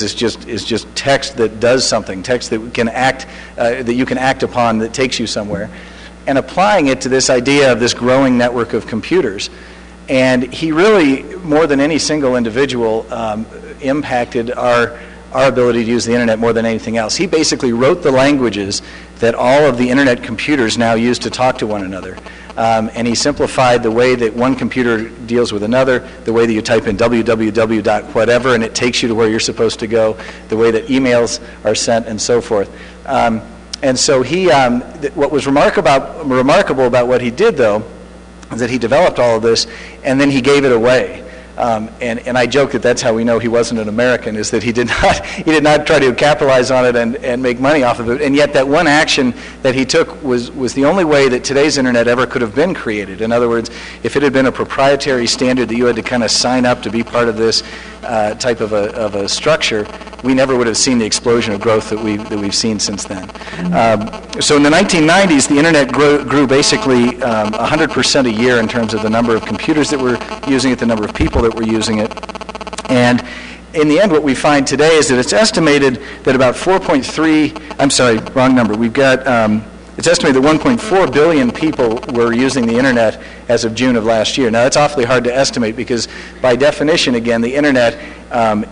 is just text that does something, text that can act, that you can act upon, that takes you somewhere, and applying it to this idea of this growing network of computers. And he really, more than any single individual, impacted our ability to use the internet more than anything else. He basically wrote the languages that all of the internet computers now use to talk to one another. And he simplified the way that one computer deals with another, the way that you type in www.whatever and it takes you to where you're supposed to go, the way that emails are sent, and so forth. And so he, what was remarkable about what he did, though, is that he developed all of this and then he gave it away. And I joke that that's how we know he wasn't an American, is that he did not try to capitalize on it and make money off of it. And yet that one action that he took was the only way that today's internet ever could have been created. In other words, if it had been a proprietary standard that you had to kind of sign up to be part of this type of a structure, we never would have seen the explosion of growth that we've seen since then. So in the 1990s, the internet grew basically 100% a year in terms of the number of computers that were using it, the number of people that were using it. And in the end, what we find today is that it's estimated that about 4.3, I'm sorry, wrong number. We've got, it's estimated that 1.4 billion people were using the internet as of June of last year. Now, that's awfully hard to estimate because by definition, again, the internet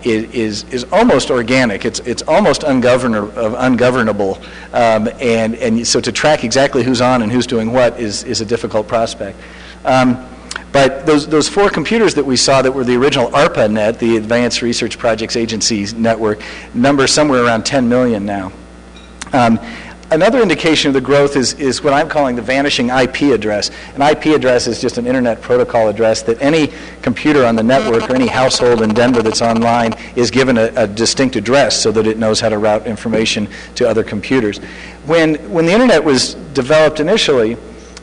is almost organic. It's almost ungovernable. And so to track exactly who's on and who's doing what is a difficult prospect. But those four computers that we saw that were the original ARPANET, the Advanced Research Projects Agency's network, number somewhere around 10 million now. Another indication of the growth is what I'm calling the vanishing IP address. An IP address is just an internet protocol address that any computer on the network or any household in Denver that's online is given a distinct address so that it knows how to route information to other computers. When the internet was developed initially,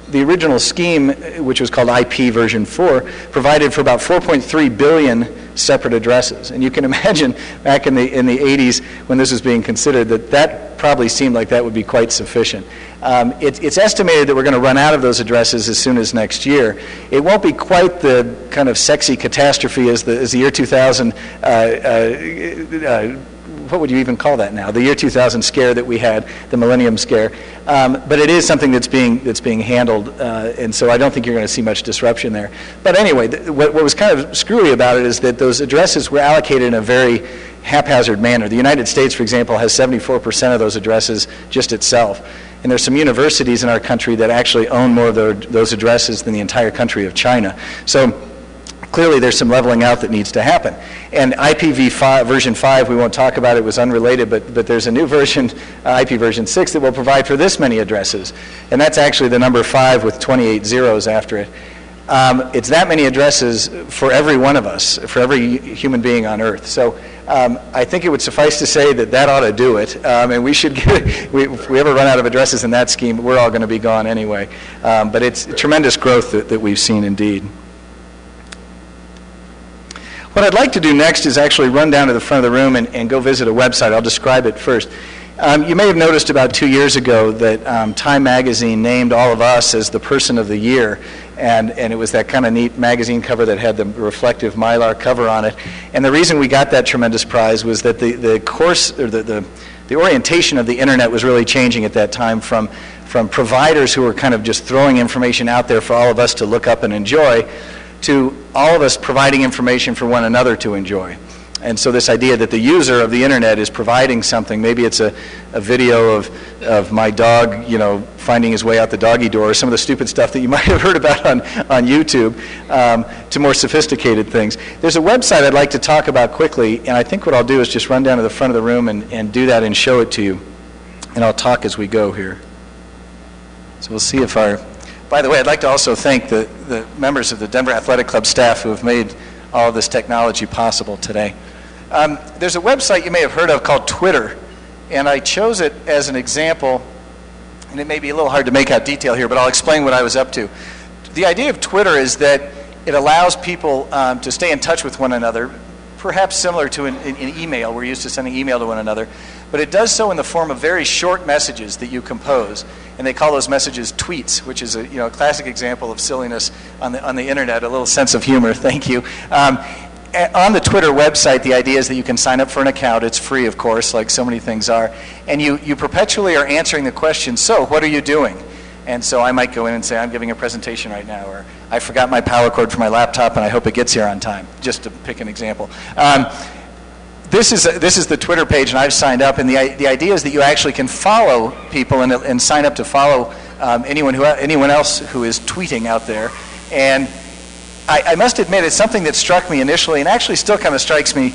the original scheme, which was called IP version 4, provided for about 4.3 billion separate addresses. And you can imagine back in the 80s when this was being considered that probably seemed like that would be quite sufficient. It's estimated that we're going to run out of those addresses as soon as next year. It won't be quite the kind of sexy catastrophe as the year 2000 what would you even call that now? The year 2000 scare that we had, the millennium scare. But it is something that's being handled, and so I don't think you're going to see much disruption there. But anyway, what was kind of screwy about it is that those addresses were allocated in a very haphazard manner. The United States, for example, has 74% of those addresses just itself. And there's some universities in our country that actually own more of those addresses than the entire country of China. So clearly there's some leveling out that needs to happen. And IPv5 version 5, we won't talk about it, was unrelated, but there's a new version, IP version 6, that will provide for this many addresses. And that's actually the number 5 with 28 zeros after it. It's that many addresses for every one of us, for every human being on Earth. So I think it would suffice to say that ought to do it. And we should get, if we ever run out of addresses in that scheme, we're all going to be gone anyway. But it's tremendous growth that we've seen indeed. What I'd like to do next is actually run down to the front of the room and go visit a website. I'll describe it first. You may have noticed about 2 years ago that Time Magazine named all of us as the Person of the Year, and it was that kind of neat magazine cover that had the reflective Mylar cover on it. And the reason we got that tremendous prize was that the course, or the orientation of the internet was really changing at that time from providers who were kind of just throwing information out there for all of us to look up and enjoy, to all of us providing information for one another to enjoy. And so this idea that the user of the internet is providing something, maybe it's a video of my dog, finding his way out the doggy door, or some of the stupid stuff that you might have heard about on YouTube, to more sophisticated things. There's a website I'd like to talk about quickly, and I think what I'll do is just run down to the front of the room and do that and show it to you. And I'll talk as we go here. So we'll see if By the way, I'd like to also thank the members of the Denver Athletic Club staff who have made all of this technology possible today. There's a website you may have heard of called Twitter, and I chose it as an example, and it may be a little hard to make out detail here, but I'll explain what I was up to. The idea of Twitter is that it allows people to stay in touch with one another, perhaps similar to an email. We're used to sending email to one another, but it does so in the form of very short messages that you compose, and they call those messages tweets, which is a classic example of silliness on the internet, a little sense of humor. Thank you. on the Twitter website, the idea is that you can sign up for an account. It's free, of course, like so many things are. And you perpetually are answering the question, so what are you doing? And so I might go in and say, I'm giving a presentation right now, or I forgot my power cord for my laptop and I hope it gets here on time, just to pick an example. This is the Twitter page, and I've signed up, and the idea is that you actually can follow people and sign up to follow anyone else who is tweeting out there. And I must admit, it's something that struck me initially, and actually still kind of strikes me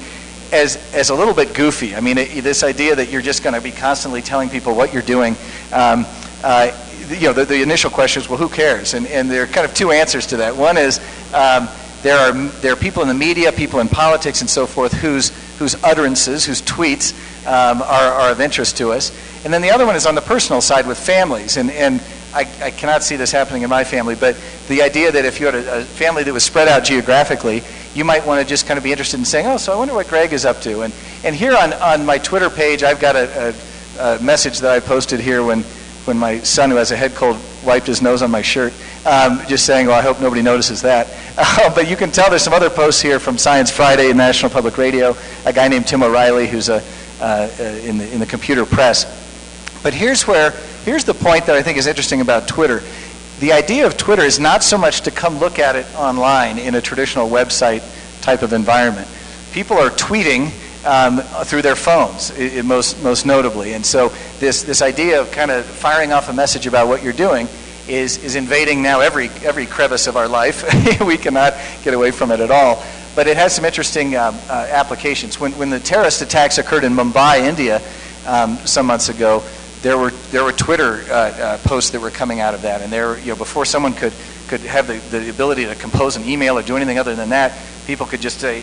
as a little bit goofy. I mean, this idea that you're just going to be constantly telling people what you're doing. The initial question is, well, who cares? And there are kind of two answers to that. One is there are people in the media, people in politics, and so forth whose utterances, whose tweets are of interest to us. And then the other one is on the personal side with families. And I cannot see this happening in my family, but the idea that if you had a family that was spread out geographically, you might want to just kind of be interested in saying, oh, so I wonder what Gregg is up to. And here on my Twitter page, I've got a message that I posted here when my son, who has a head cold, wiped his nose on my shirt, just saying, well, I hope nobody notices that. But you can tell there's some other posts here from Science Friday and National Public Radio, a guy named Tim O'Reilly who's in the computer press. But here's the point that I think is interesting about Twitter. The idea of Twitter is not so much to come look at it online in a traditional website type of environment. People are tweeting through their phones, most notably. And so this idea of kind of firing off a message about what you're doing is invading now every crevice of our life. We cannot get away from it at all. But it has some interesting applications. When the terrorist attacks occurred in Mumbai, India, some months ago, there were Twitter posts that were coming out of that. And before someone could have the ability to compose an email or do anything other than that, people could just say,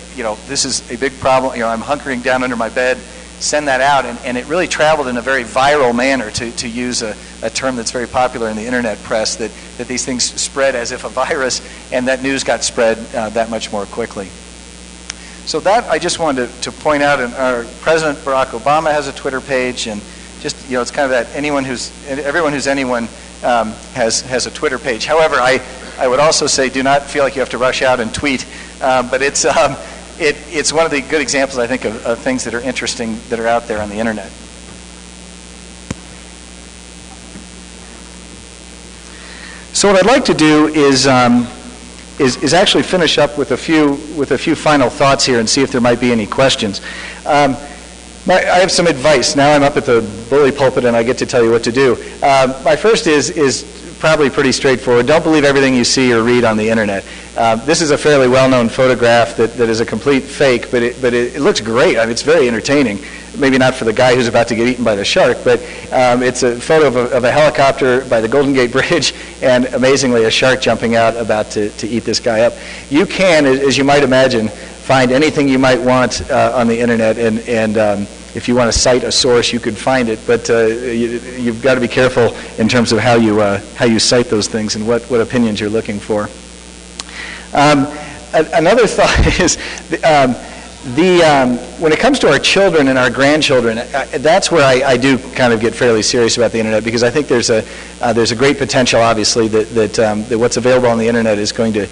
this is a big problem. I'm hunkering down under my bed. Send that out, and it really traveled in a very viral manner, to use a term that's very popular in the internet press, that these things spread as if a virus, and that news got spread that much more quickly. So that I just wanted to point out, and our President Barack Obama has a Twitter page, and just it's kind of that everyone who's anyone has a Twitter page. However, I would also say do not feel like you have to rush out and tweet, but it's one of the good examples, I think, of things that are interesting that are out there on the internet. So what I'd like to do is actually finish up with a few final thoughts here and see if there might be any questions. I have some advice. Now I'm up at the bully pulpit and I get to tell you what to do. My first is probably pretty straightforward. Don't believe everything you see or read on the internet. This is a fairly well-known photograph that is a complete fake, but it looks great. I mean, it's very entertaining. Maybe not for the guy who's about to get eaten by the shark, but it's a photo of a helicopter by the Golden Gate Bridge, and amazingly a shark jumping out about to eat this guy up. You can, as you might imagine, find anything you might want on the internet, and if you want to cite a source, you could find it, but you've got to be careful in terms of how you cite those things and what opinions you're looking for. Another thought is when it comes to our children and our grandchildren, that's where I do kind of get fairly serious about the internet, because I think there's a great potential, obviously, that what's available on the internet is going to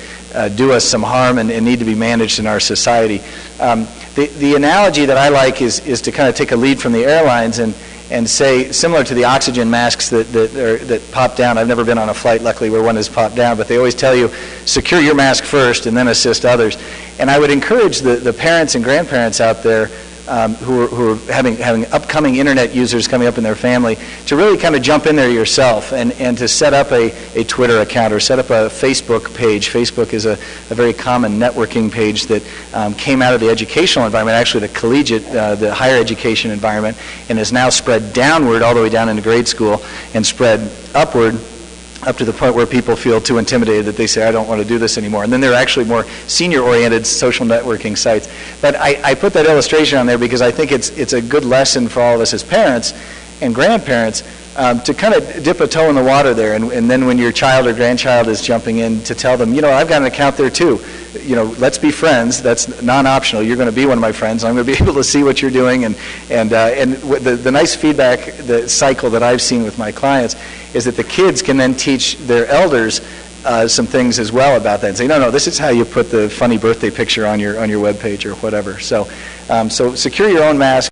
do us some harm and need to be managed in our society. The analogy that I like is to kind of take a lead from the airlines and say, similar to the oxygen masks that pop down. I've never been on a flight, luckily, where one has popped down, but they always tell you, secure your mask first and then assist others. And I would encourage the parents and grandparents out there who are having upcoming internet users coming up in their family to really kind of jump in there yourself and to set up a Twitter account or set up a Facebook page. Facebook is a very common networking page that came out of the educational environment, actually the collegiate, the higher education environment, and has now spread downward all the way down into grade school and spread upward up to the point where people feel too intimidated that they say, I don't want to do this anymore. And then there are actually more senior-oriented social networking sites. But I put that illustration on there because I think it's a good lesson for all of us as parents and grandparents to kind of dip a toe in the water there. And then when your child or grandchild is jumping in, to tell them, I've got an account there too. Let's be friends. That's non-optional. You're going to be one of my friends. I'm going to be able to see what you're doing. And the nice feedback, the cycle that I've seen with my clients is that the kids can then teach their elders some things as well about that and say, no, this is how you put the funny birthday picture on your web page or whatever. So, so secure your own mask.